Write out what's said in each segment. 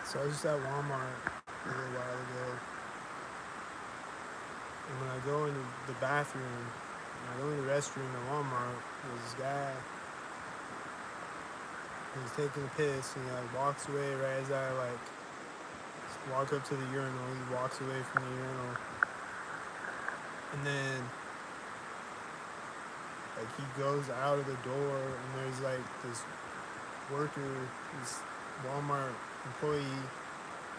So I was just at Walmart a little while ago, and when I go into the bathroom, when I go in the restroom at Walmart, there's this guy. He's taking a piss, and he like walks away right as I like walk up to the urinal. He walks away from the urinal, and then like he goes out of the door, and there's like this worker, this Walmart employee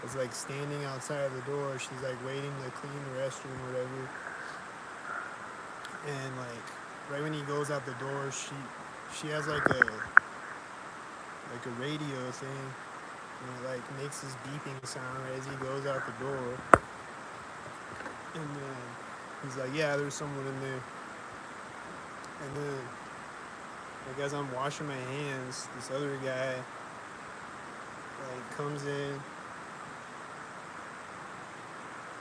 is like standing outside the door. She's like waiting to clean the restroom or whatever. And like right when he goes out the door, she has like a radio thing, and it like makes this beeping sound right as he goes out the door. And then he's like, yeah, there's someone in there. And then like as I'm washing my hands, this other guy like comes in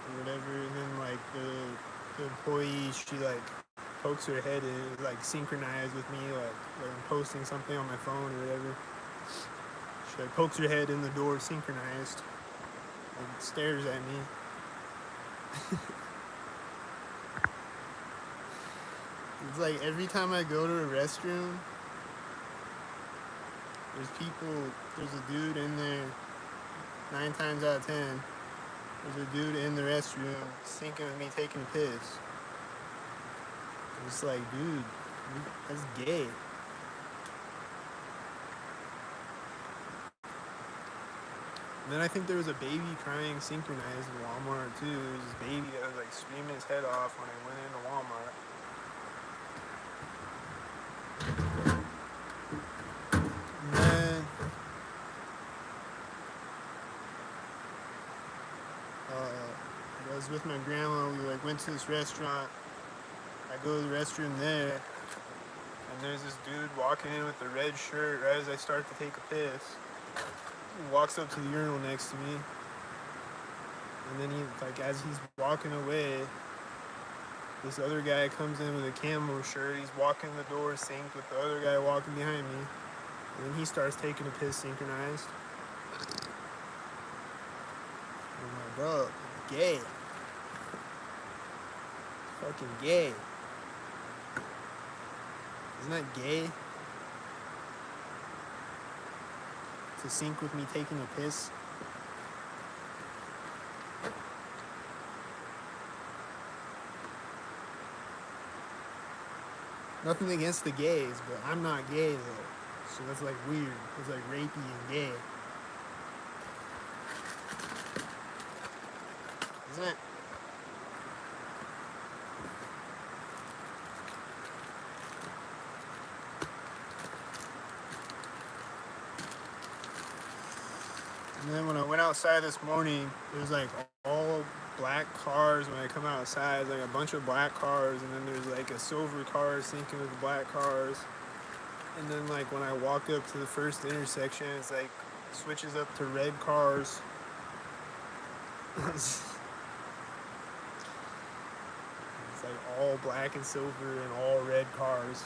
or whatever, and then like the employee, she like pokes her head in, like synchronized with me, like I'm posting something on my phone or whatever. She like pokes her head in the door, synchronized, and stares at me. It's like every time I go to a restroom, there's a dude in there, 9 times out of 10, there's a dude in the restroom syncing with me taking a piss. It's like, dude, that's gay. And then I think there was a baby crying synchronized in Walmart too. There was this baby that was like screaming his head off when I went into Walmart. And then I was with my grandma. We like went to this restaurant. I go to the restroom there, and there's this dude walking in with a red shirt right as I start to take a piss. He walks up to the urinal next to me, and then he like as he's walking away, this other guy comes in with a camo shirt. He's walking the door synced with the other guy walking behind me, and then he starts taking a piss synchronized. I'm like, bro, it's gay. It's fucking gay. Isn't that gay? To sync with me taking a piss? Nothing against the gays, but I'm not gay though. So that's like weird. It's like rapey and gay. Isn't it? And then when I went outside this morning, there's like all black cars when I come outside, like a bunch of black cars, and then there's like a silver car syncing with the black cars. And then like when I walk up to the first intersection, it's like switches up to red cars. It's like all black and silver and all red cars.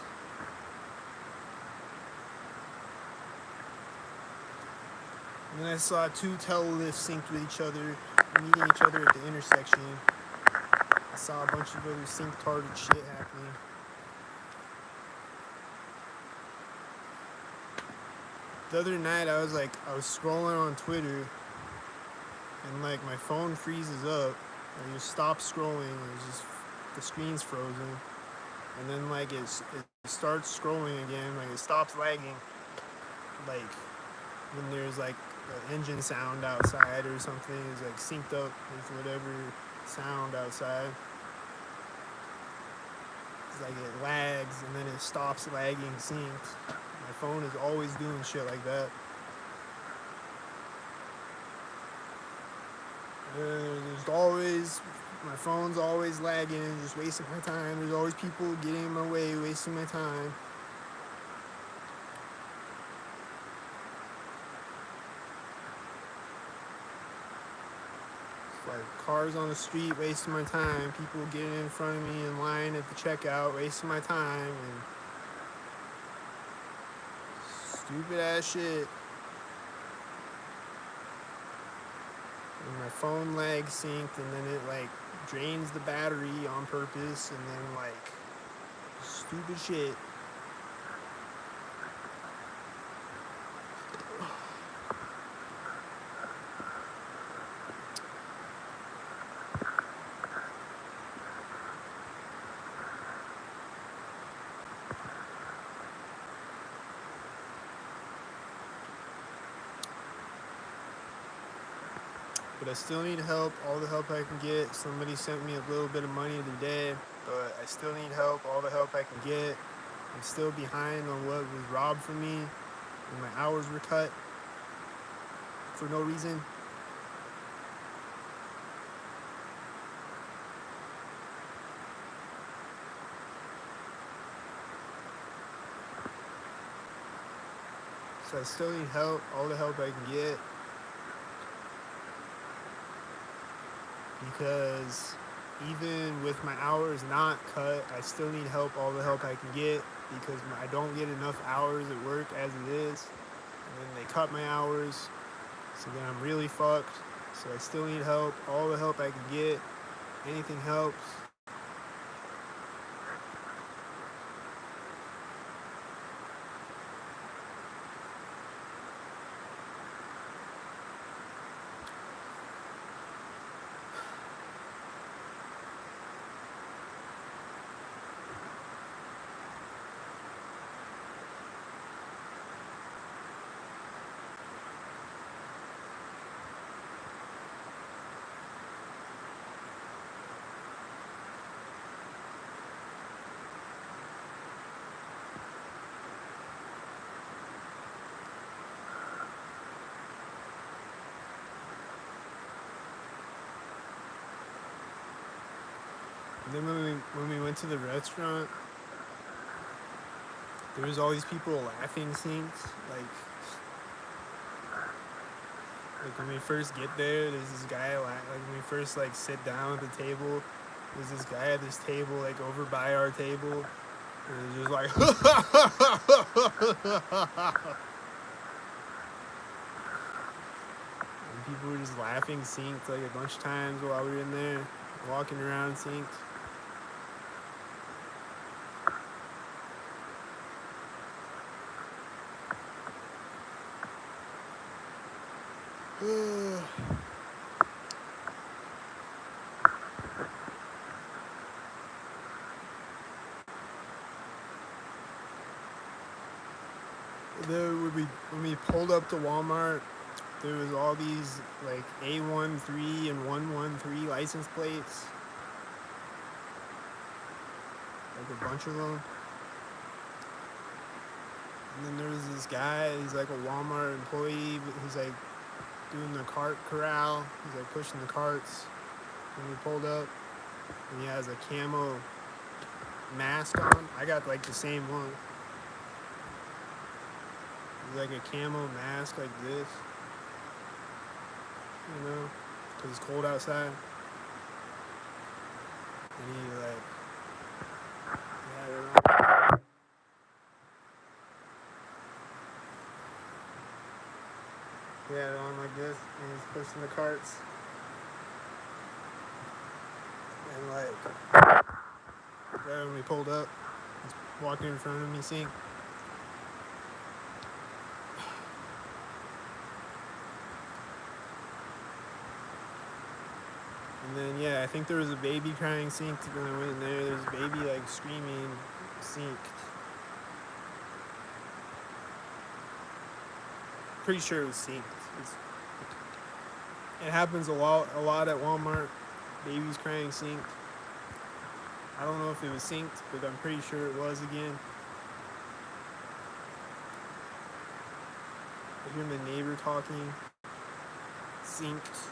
And then I saw 2 tail lifts synced with each other, meeting each other at the intersection. I saw a bunch of other sync-tarded shit happening. The other night I was scrolling on Twitter, and like my phone freezes up. I just stop scrolling, and it's just the screen's frozen. And then like it starts scrolling again, like it stops lagging. Like when there's like an engine sound outside or something is like synced up with whatever sound outside. It's like it lags and then it stops lagging synced. My phone is always doing shit like that. My phone's always lagging and just wasting my time. There's always people getting in my way, wasting my time. Like cars on the street wasting my time, people getting in front of me in line at the checkout wasting my time, and stupid ass shit. and my phone lag synced, and then it like drains the battery on purpose, and then like stupid shit. But I still need help, all the help I can get. Somebody sent me a little bit of money today, but I still need help, all the help I can get. I'm still behind on what was robbed from me, and my hours were cut for no reason. So I still need help, all the help I can get. Because even with my hours not cut, I still need help, all the help I can get, because I don't get enough hours at work as it is. And then they cut my hours, so then I'm really fucked. So I still need help, all the help I can get. Anything helps. And then when we went to the restaurant, there was all these people laughing synced. Like when we first get there, there's this guy like when we first like sit down at the table, there's this guy at this table like over by our table, and it's just like and people were just laughing synced like a bunch of times while we were in there, walking around synced. Then when we pulled up to Walmart, there was all these like A13 and 113 license plates, like a bunch of them. And then there was this guy, he's like a Walmart employee, but he's like doing the cart corral. He's like pushing the carts when we pulled up. And he has a camo mask on. I got like the same one. It's like a camo mask like this, you know, because it's cold outside. And he like, had it on. He had it on like this, and he's pushing the carts. And like, right when we pulled up, he's walking in front of me, seeing. And then yeah, I think there was a baby crying synced when I went in there. There's a baby like screaming synced. Pretty sure it was synced. It happens a lot at Walmart. Babies crying synced. I don't know if it was synced, but I'm pretty sure it was again. I hear my neighbor talking. Synced.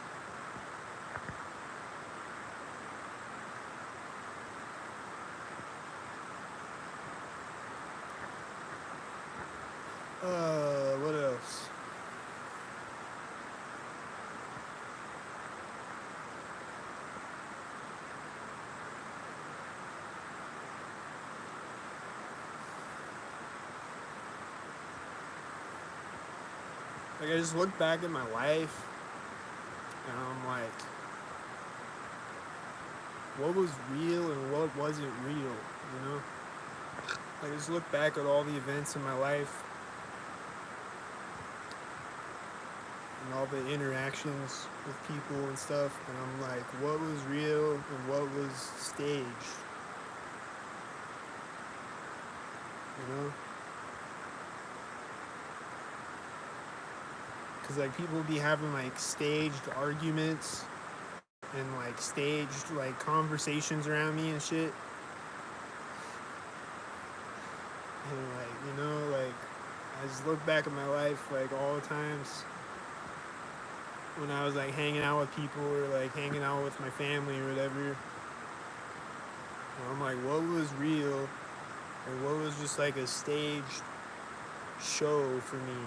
What else? Like I just look back at my life, and I'm what was real and what wasn't real, you know? I just look back at all the events in my life and all the interactions with people and stuff, and I'm like, what was real and what was staged, you know? Because like people be having like staged arguments and like staged like conversations around me and shit, and like, you know, like I just look back at my life like all the times when I was like hanging out with people or like hanging out with my family or whatever, and I'm like, what was real and what was just like a staged show for me,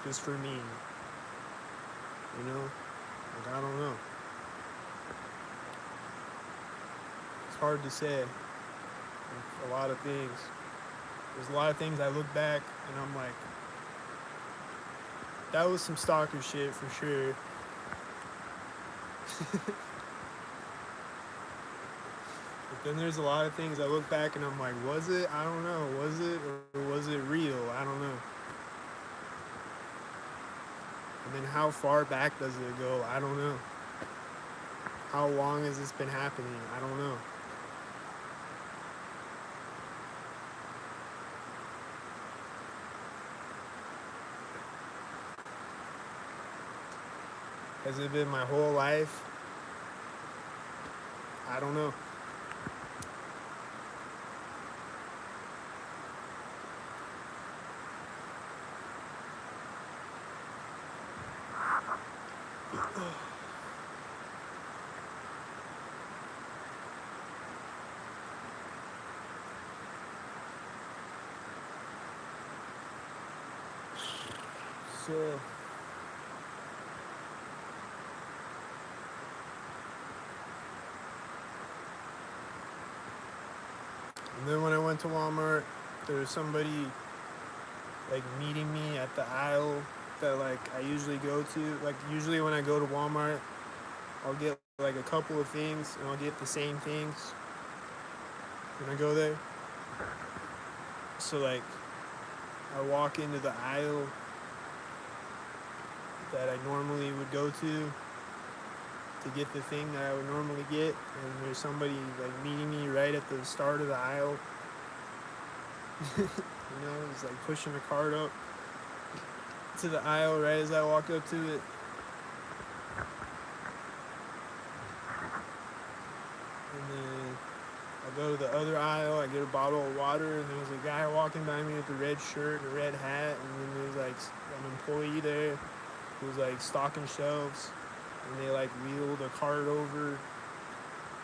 just for me, you know? Like, I don't know. It's hard to say. Like, a lot of things. There's a lot of things I look back and I'm like, that was some stalker shit for sure. But then there's a lot of things I look back and I'm like, was it? I don't know. Was it or was it real? I don't know. And then how far back does it go? I don't know. How long has this been happening? I don't know. Has it been my whole life? I don't know. So and then when I went to Walmart, there was somebody like meeting me at the aisle that like I usually go to. Like usually when I go to Walmart, I'll get like a couple of things and I'll get the same things when I go there. So like I walk into the aisle that I normally would go to get the thing that I would normally get, and there's somebody like meeting me right at the start of the aisle. You know, it's like pushing a cart up to the aisle right as I walk up to it. And then I go to the other aisle, I get a bottle of water, and there's a guy walking by me with a red shirt and a red hat, and then there's like an employee there who's like stocking shelves, and they like wheel the cart over.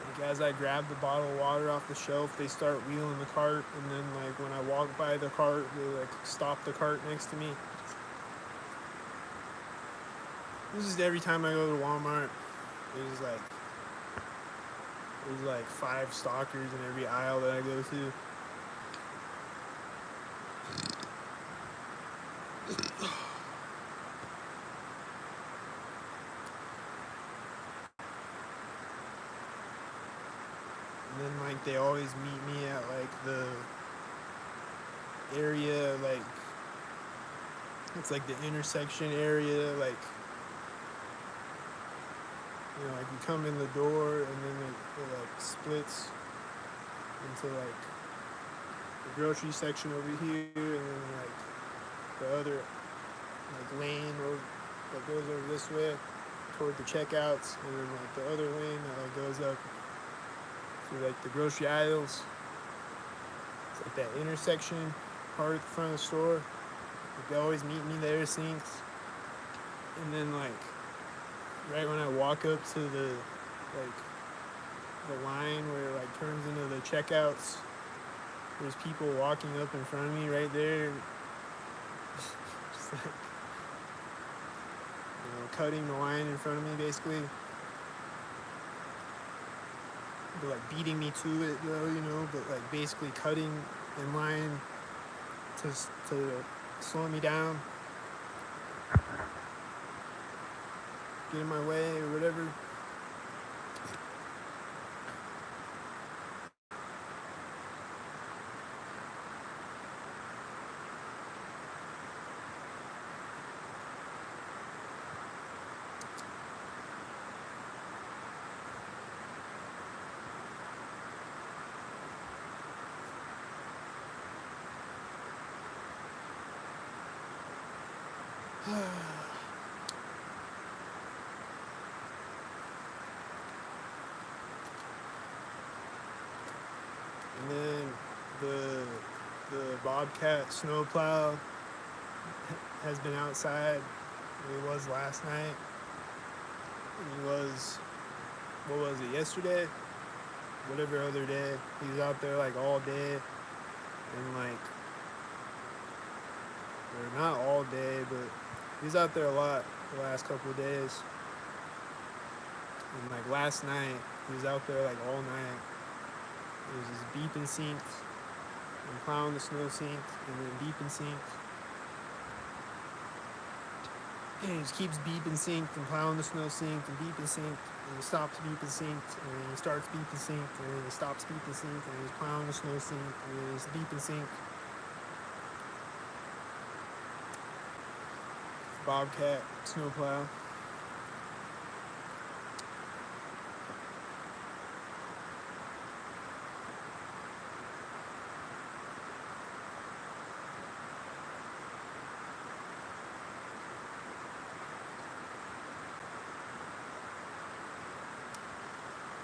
Like as I grab the bottle of water off the shelf, they start wheeling the cart, and then like when I walk by the cart, they like stop the cart next to me. This is every time I go to Walmart. There's like 5 stalkers in every aisle that I go to. And then like they always meet me at like the area, like it's like the intersection area, like, you know, like you come in the door and then it like splits into like the grocery section over here, and then like the other like lane or that goes over this way toward the checkouts, and then like the other lane that like goes up to like the grocery aisles. It's like that intersection part at the front of the store. Like they always meet me there, sinks. And then like right when I walk up to the line where it like turns into the checkouts, there's people walking up in front of me right there. Just like, you know, cutting the line in front of me basically. But like beating me to it though, you know, but like basically cutting in line to slow me down. get in my way or whatever. And then the Bobcat snowplow has been outside. He was last night. He was, what was it, yesterday? Whatever other day. He was out there like all day. And like, or not all day, but he was out there a lot the last couple of days. And like last night, he was out there like all night. It was just beeping sinks and plowing the snow sinks and then beeping sinks. And he just keeps beeping synced and plowing the snow synced and beeping synced, and he stops beeping synced, and then he starts beeping synced, and then he stops beeping synced, and he's plowing the snow synced, and then he's beeping synced. Bobcat snowplow.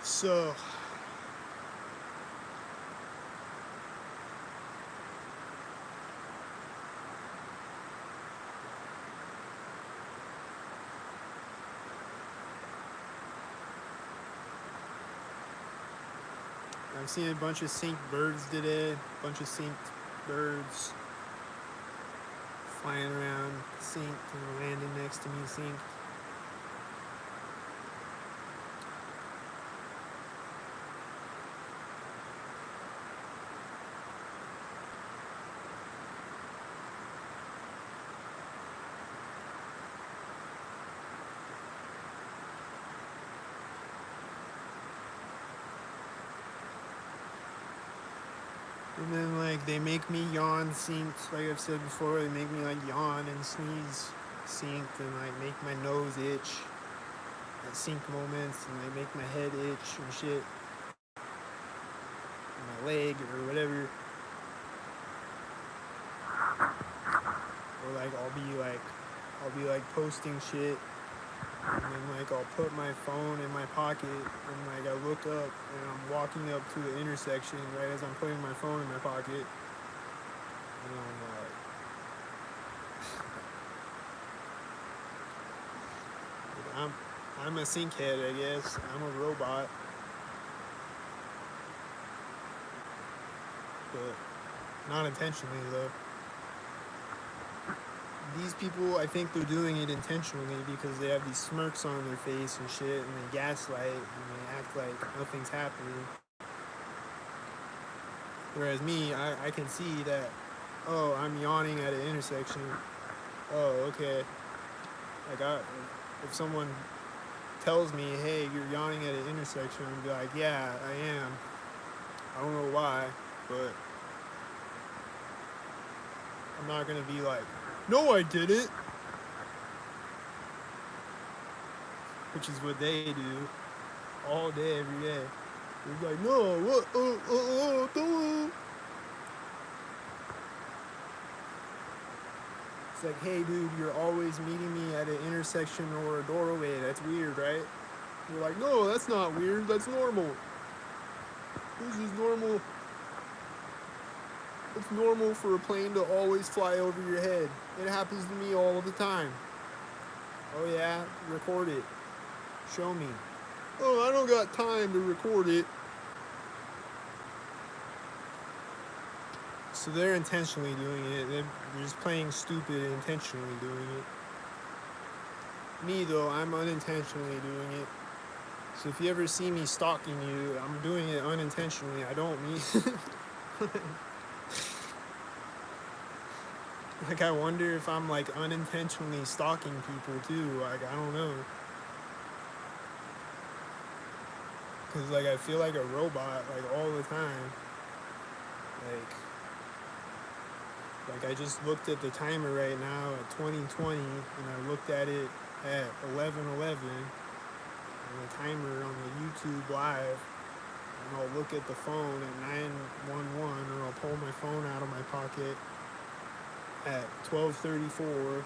So I've seen a bunch of synced birds today, a bunch of synced birds flying around synced and landing next to me synced. And then like they make me yawn synced, like I've said before, they make me like yawn and sneeze synced and like make my nose itch at sync moments and like make my head itch and shit. And my leg or whatever. Or like I'll be like posting shit and then like I'll put my phone in my pocket and like I look up and I'm walking up to the intersection right as I'm putting my phone in my pocket and I'm like I'm a synkhead, I guess. I'm a robot. But not intentionally though. These people, I think they're doing it intentionally because they have these smirks on their face and shit, and they gaslight, and they act like nothing's happening. Whereas me, I can see that, oh, I'm yawning at an intersection. Oh, okay. Like, if someone tells me, hey, you're yawning at an intersection, I'm gonna be like, yeah, I am. I don't know why, but I'm not gonna be like, no, I didn't. Which is what they do all day, every day. They're like, no, what? Don't. It's like, hey, dude, you're always meeting me at an intersection or a doorway. That's weird, right? You're like, no, that's not weird. That's normal. This is normal. It's normal for a plane to always fly over your head. It happens to me all the time. Oh, yeah? Record it. Show me. Oh, I don't got time to record it. So they're intentionally doing it. They're just playing stupid and intentionally doing it. Me, though, I'm unintentionally doing it. So if you ever see me stalking you, I'm doing it unintentionally. I don't mean... Like, I wonder if I'm, like, unintentionally stalking people, too. Like, I don't know. Cause like I feel like a robot like all the time. Like I just looked at the timer right now at 2020, and I looked at it at 11:11, and the timer on the YouTube live, and I'll look at the phone at 9:11, or I'll pull my phone out of my pocket at 12:34, or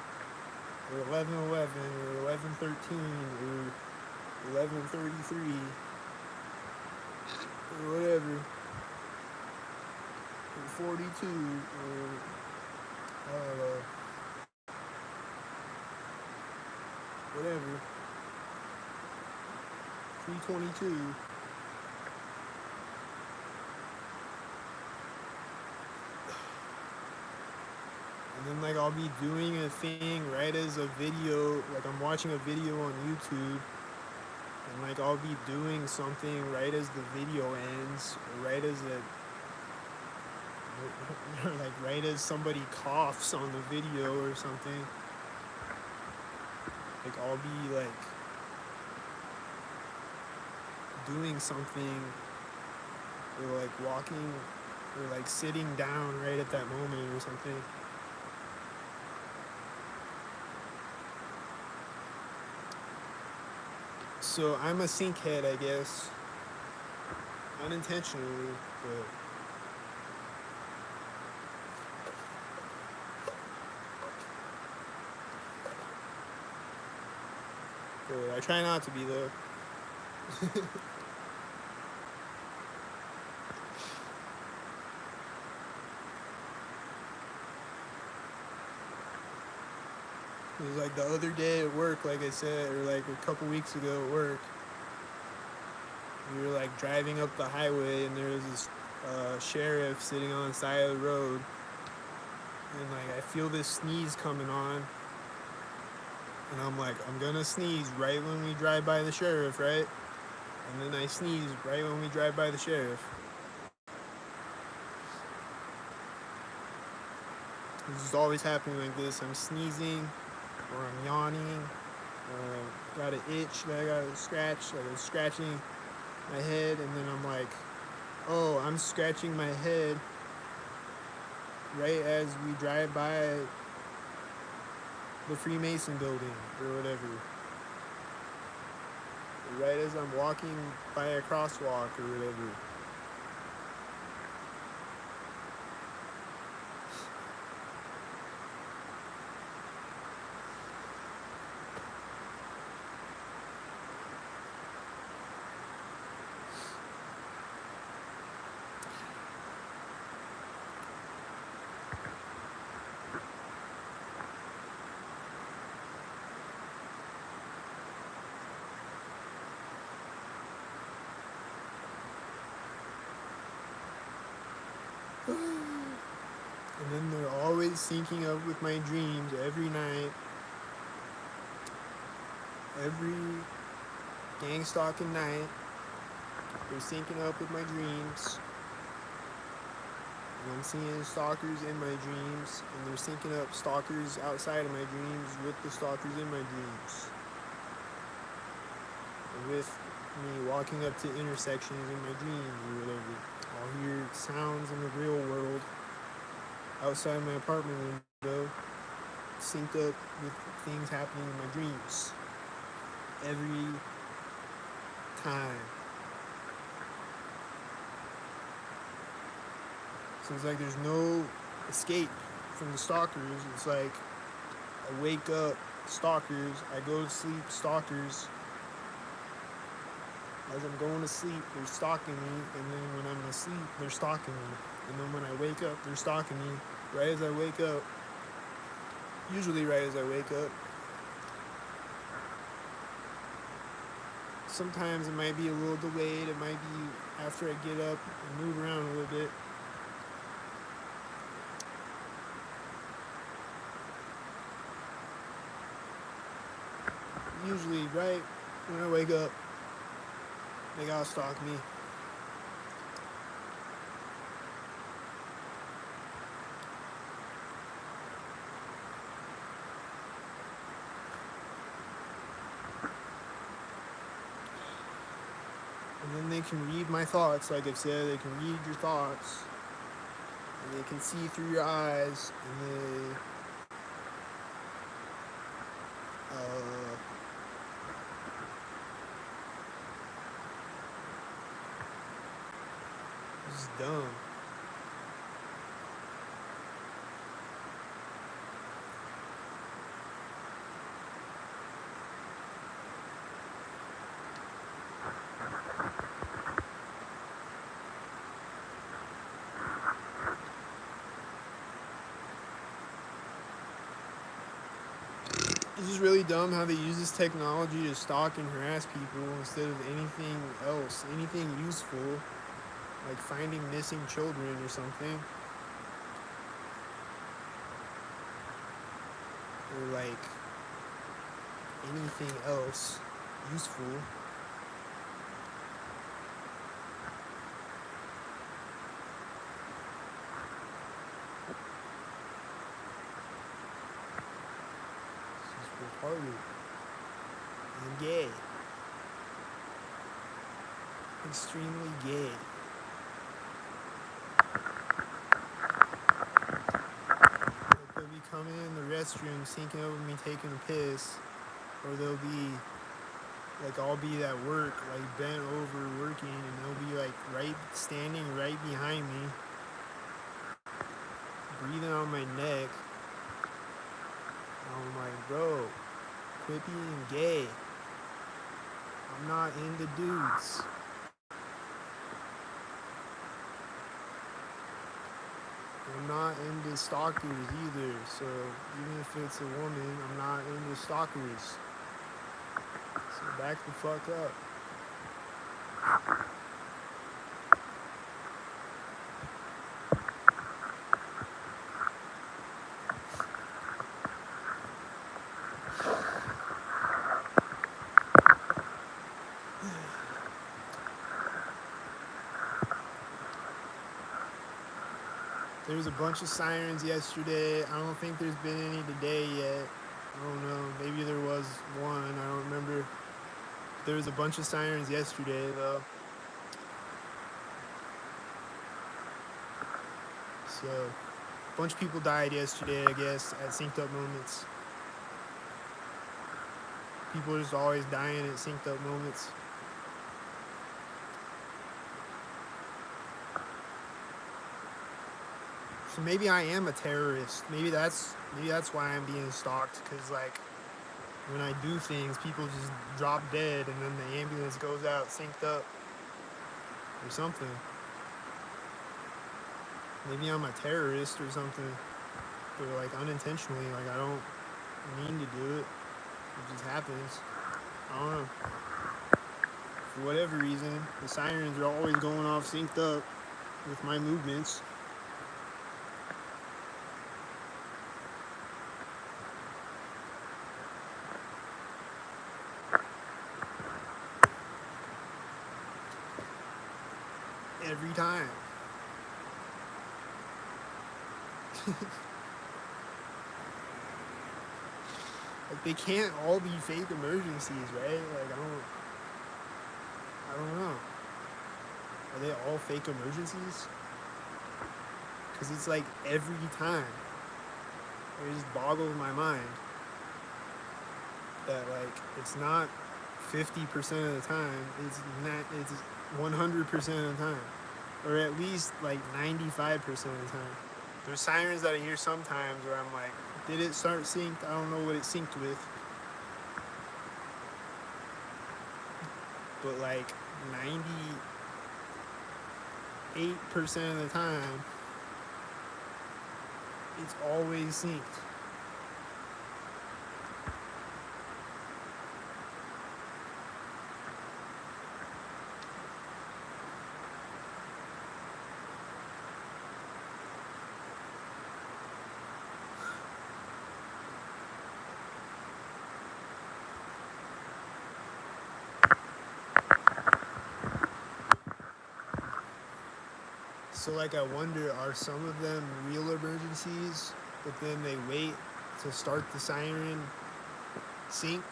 11:11, or 11:13, or 11:33, or whatever, or 42, or whatever, 3:22. And then like I'll be doing a thing right as a video, like I'm watching a video on YouTube, and like I'll be doing something right as the video ends, or right as it, like right as somebody coughs on the video or something. Like I'll be like doing something, or like walking, or like sitting down right at that moment or something. So I'm a sinkhead, I guess, unintentionally, but I try not to be though. It was like the other day at work, like I said, or like a couple weeks ago at work, we were like driving up the highway, and there was this sheriff sitting on the side of the road, and like I feel this sneeze coming on, and I'm like, I'm gonna sneeze right when we drive by the sheriff, right? And then I sneeze right when we drive by the sheriff. This is always happening like this. I'm sneezing, or I'm yawning, or got an itch that I gotta scratch, like I'm scratching my head, and then I'm like, oh, I'm scratching my head right as we drive by the Freemason building, or whatever. Right as I'm walking by a crosswalk, or whatever. And then they're always syncing up with my dreams every night. Every gangstalking night, they're syncing up with my dreams. And I'm seeing stalkers in my dreams, and they're syncing up stalkers outside of my dreams with the stalkers in my dreams. And with me walking up to intersections in my dreams, or whatever. I'll hear sounds in the real world outside my apartment window, synced up with things happening in my dreams. Every time. So it's like there's no escape from the stalkers. It's like I wake up, stalkers. I go to sleep, stalkers. As I'm going to sleep, they're stalking me. And then when I'm asleep, they're stalking me. And then when I wake up, they're stalking me. Right as I wake up. Usually right as I wake up. Sometimes it might be a little delayed. It might be after I get up and move around a little bit. Usually right when I wake up, they gotta stalk me. And then they can read my thoughts, like I've said, they can read your thoughts. And they can see through your eyes, and they this is dumb. This is really dumb how they use this technology to stalk and harass people instead of anything else, anything useful, like finding missing children or something. Or like anything else useful. This is retarded and gay. Extremely gay. Like they'll be coming in the restroom, syncing up with me taking a piss, or they'll be like, I'll be at work, like bent over working, and they'll be like standing right behind me, breathing on my neck. And I'm like, bro, quit being gay. I'm not into dudes. I'm not into stalkers either, so even if it's a woman, I'm not into stalkers. So back the fuck up. There was a bunch of sirens yesterday. I don't think there's been any today yet. I don't know. Maybe there was one. I don't remember. There was a bunch of sirens yesterday, though. So, a bunch of people died yesterday, I guess, at synced up moments. People are just always dying at synced up moments. So maybe I am a terrorist. Maybe that's why I'm being stalked. Cause like when I do things, people just drop dead, and then the ambulance goes out synced up or something. Maybe I'm a terrorist or something, but like unintentionally. Like I don't mean to do it. It just happens. I don't know. For whatever reason, the sirens are always going off synced up with my movements. Every time. Like they can't all be fake emergencies, right? Like I don't know. Are they all fake emergencies? Because it's like every time. It just boggles my mind that like it's not 50% of the time, it's 100% of the time. Or at least like 95% of the time. There's sirens that I hear sometimes where I'm like, did it start synced? I don't know what it synced with. But like 98% of the time, it's always synced. So like I wonder, are some of them real emergencies, but then they wait to start the siren synced?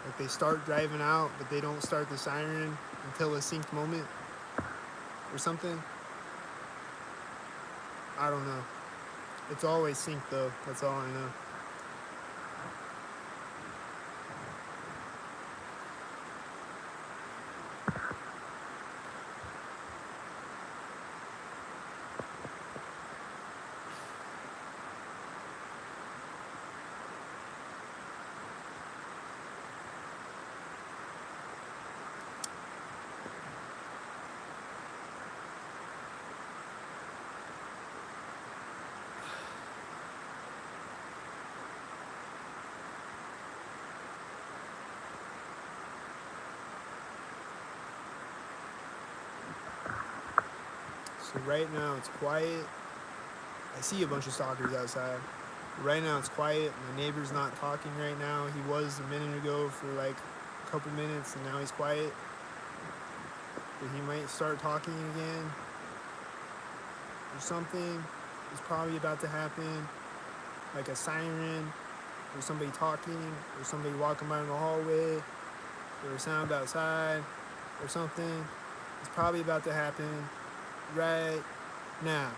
Like they start driving out, but they don't start the siren until a synced moment or something. I don't know. It's always synced though. That's all I know. So right now it's quiet. I see a bunch of stalkers outside. Right now it's quiet. My neighbor's not talking right now. He was a minute ago for like a couple minutes, and now he's quiet. But he might start talking again or something is probably about to happen, like a siren or somebody talking or somebody walking by in the hallway or a sound outside or something is probably about to happen right now.